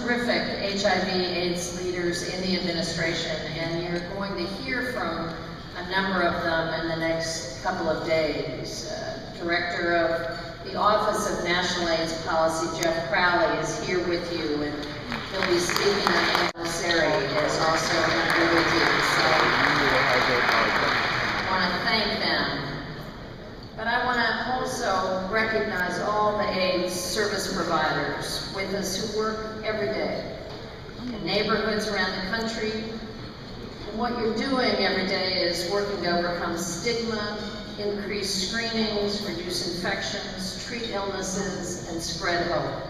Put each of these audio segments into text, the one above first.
terrific HIV/AIDS leaders in the administration, and you're going to hear from a number of them in the next couple of days. Director of the Office of National AIDS Policy, Jeff Crowley, is here with you, and he'll be speaking on anniversary, is also here with you. So I want to thank them. But I want to also recognize all the AIDS service providers with us who work every day in neighborhoods around the country. And what you're doing every day is working to overcome stigma, increase screenings, reduce infections, treat illnesses, and spread hope.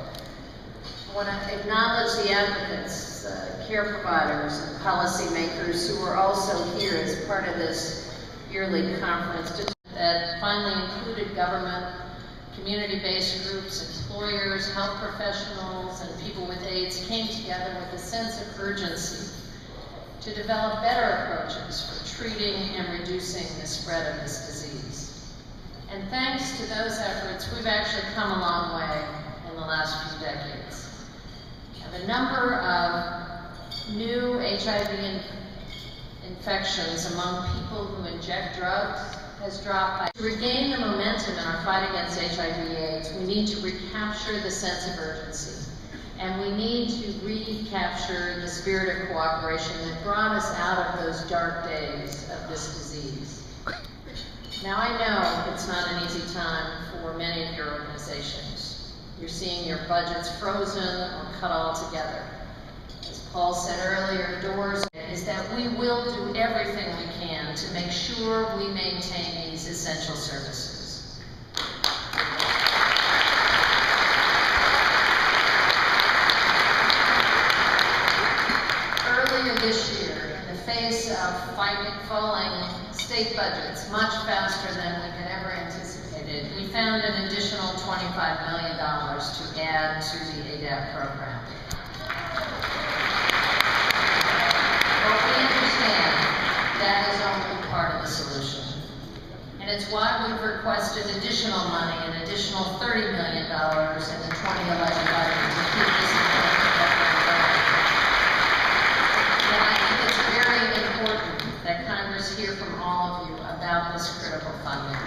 I want to acknowledge the advocates, care providers, and policymakers who are also here as part of this yearly conference that finally included government, community-based groups, employers, health professionals, and people with AIDS came together with a sense of urgency to develop better approaches for treating and reducing the spread of this disease. And thanks to those efforts, we've actually come a long way in the last few decades. The number of new HIV infections among people who inject drugs has dropped. To regain the momentum in our fight against HIV/AIDS, we need to recapture the sense of urgency. And we need to recapture the spirit of cooperation that brought us out of those dark days of this disease. Now I know it's not an easy time for many of your organizations. You're seeing your budgets frozen or cut altogether. As Paul said earlier, doors is that we will do everything we can to make sure we maintain these essential services. Earlier this year, in the face of falling state budgets much faster than we had ever anticipated, we found an additional $25 million to add to the ADAP program. But we understand that is only part of the solution. And it's why we've requested additional money, an additional $30 million in the 2011 budget to keep this important program going. And I think it's very important that Congress hear from all of you about this critical funding.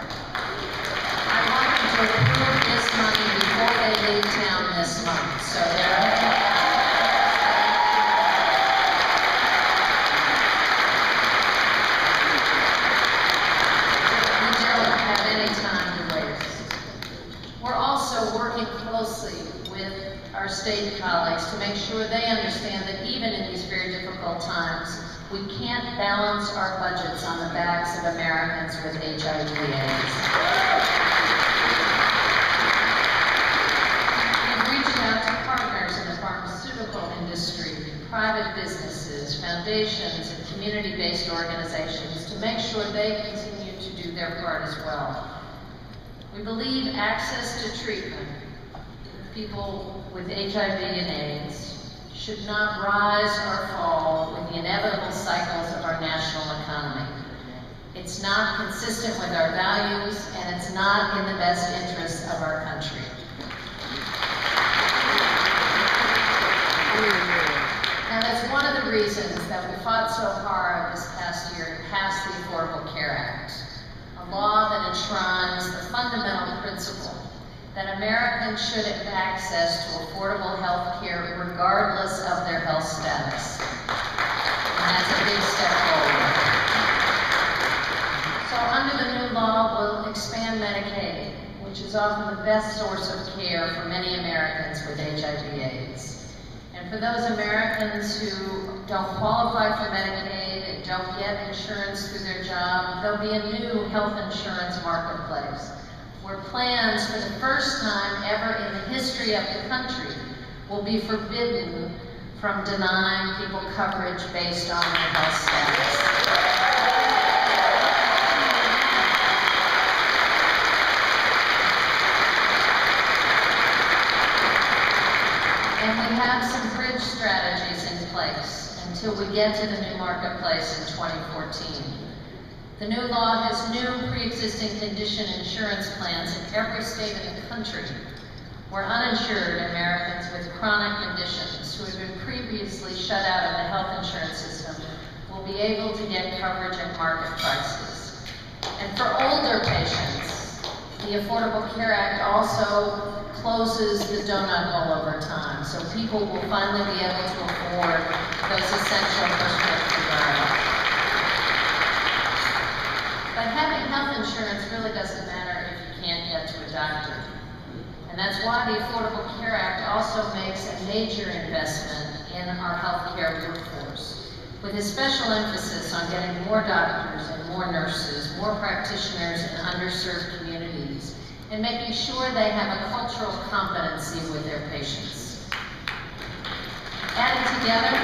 I want them to approve this money before they leave town this month, so our state colleagues to make sure they understand that even in these very difficult times, we can't balance our budgets on the backs of Americans with HIV/AIDS. We've reached out to partners in the pharmaceutical industry, private businesses, foundations, and community-based organizations to make sure they continue to do their part as well. We believe access to treatment people with HIV and AIDS should not rise or fall with the inevitable cycles of our national economy. It's not consistent with our values, and it's not in the best interests of our country. And that's one of the reasons that we fought so hard this past year to pass the Affordable Care Act, a law that enshrines the fundamental principle that Americans should have access to affordable health care regardless of their health status. And that's a big step forward. So under the new law, we'll expand Medicaid, which is often the best source of care for many Americans with HIV/AIDS. And for those Americans who don't qualify for Medicaid and don't get insurance through their job, there'll be a new health insurance marketplace, where plans for the first time ever in the history of the country will be forbidden from denying people coverage based on their health status. And we have some bridge strategies in place until we get to the new marketplace in 2014. The new law has new pre-existing condition insurance plans in every state in the country where uninsured Americans with chronic conditions who have been previously shut out of the health insurance system will be able to get coverage at market prices. And for older patients, the Affordable Care Act also closes the donut hole over time, so people will finally be able to afford those essential prescription drugs. But having health insurance really doesn't matter if you can't get to a doctor. And that's why the Affordable Care Act also makes a major investment in our healthcare workforce, with a special emphasis on getting more doctors and more nurses, more practitioners in underserved communities, and making sure they have a cultural competency with their patients. Added together,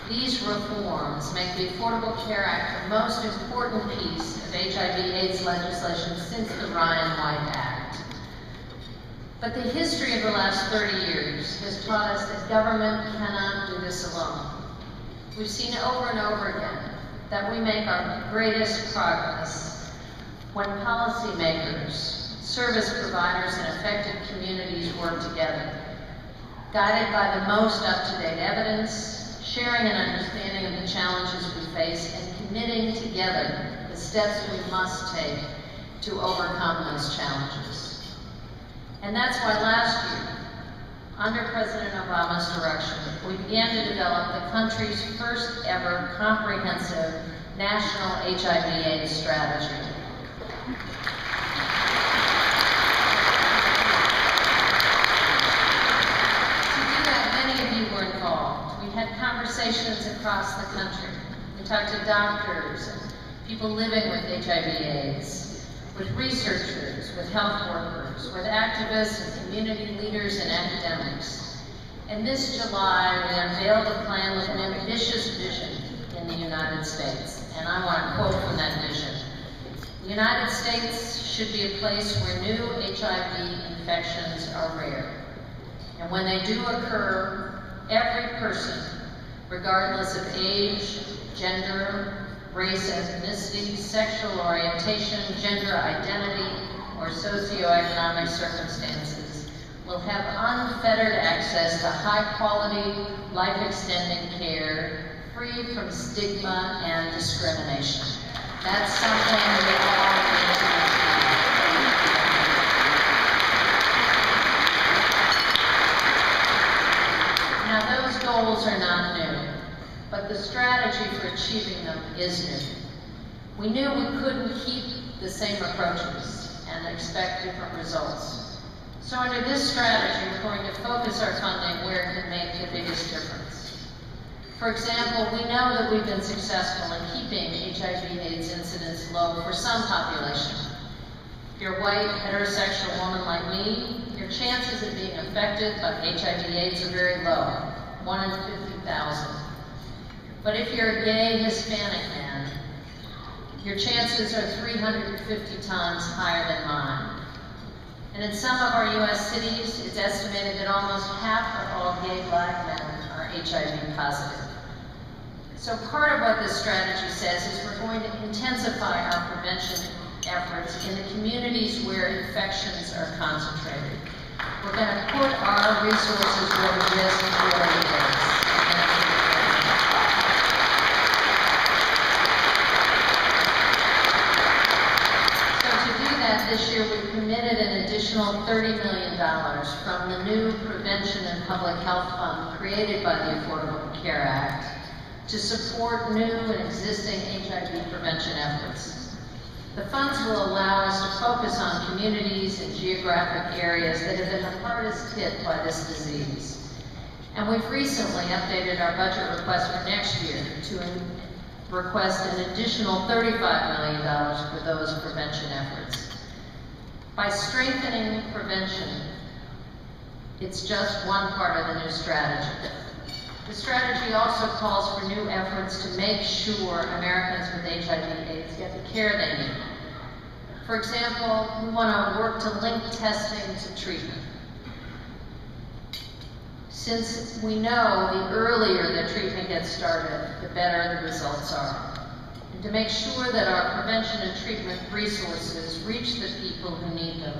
these reforms make the Affordable Care Act the most important piece of HIV/AIDS legislation since the Ryan-White Act. But the history of the last 30 years has taught us that government cannot do this alone. We've seen over and over again that we make our greatest progress when policymakers, service providers, and affected communities work together, guided by the most up-to-date evidence, sharing an understanding of the challenges we face, and committing together the steps we must take to overcome those challenges. And that's why last year, under President Obama's direction, we began to develop the country's first ever comprehensive national HIV/AIDS strategy. To do that, many of you were involved. We had conversations across the country. We talked to doctors and people living with HIV/AIDS, with researchers, with health workers, with activists and community leaders and academics. And this July, we unveiled a plan with an ambitious vision in the United States. And I want to quote from that vision. The United States should be a place where new HIV infections are rare. And when they do occur, every person, regardless of age, gender, race, ethnicity, sexual orientation, gender identity, or socioeconomic circumstances, will have unfettered access to high-quality, life-extending care, free from stigma and discrimination. That's something we all need to achieve. Now, those goals are not new, but the strategy for achieving them is new. We knew we couldn't keep the same approaches and expect different results. So under this strategy, we're going to focus our funding where it can make the biggest difference. For example, we know that we've been successful in keeping HIV/AIDS incidence low for some population. If you're a white, heterosexual woman like me, your chances of being affected by HIV/AIDS are very low, 1 in 50,000. But if you're a gay Hispanic man, your chances are 350 times higher than mine. And in some of our US cities, it's estimated that almost half of all gay Black men are HIV positive. So part of what this strategy says is we're going to intensify our prevention efforts in the communities where infections are concentrated. We're going to put our resources where the risk really is. This year, we've committed an additional $30 million from the new Prevention and Public Health Fund created by the Affordable Care Act to support new and existing HIV prevention efforts. The funds will allow us to focus on communities and geographic areas that have been the hardest hit by this disease. And we've recently updated our budget request for next year to request an additional $35 million for those prevention efforts. By strengthening prevention, it's just one part of the new strategy. The strategy also calls for new efforts to make sure Americans with HIV/AIDS get the care they need. For example, we want to work to link testing to treatment. Since we know the earlier the treatment gets started, the better the results are. And to make sure that our prevention and treatment resources reach the people who need them,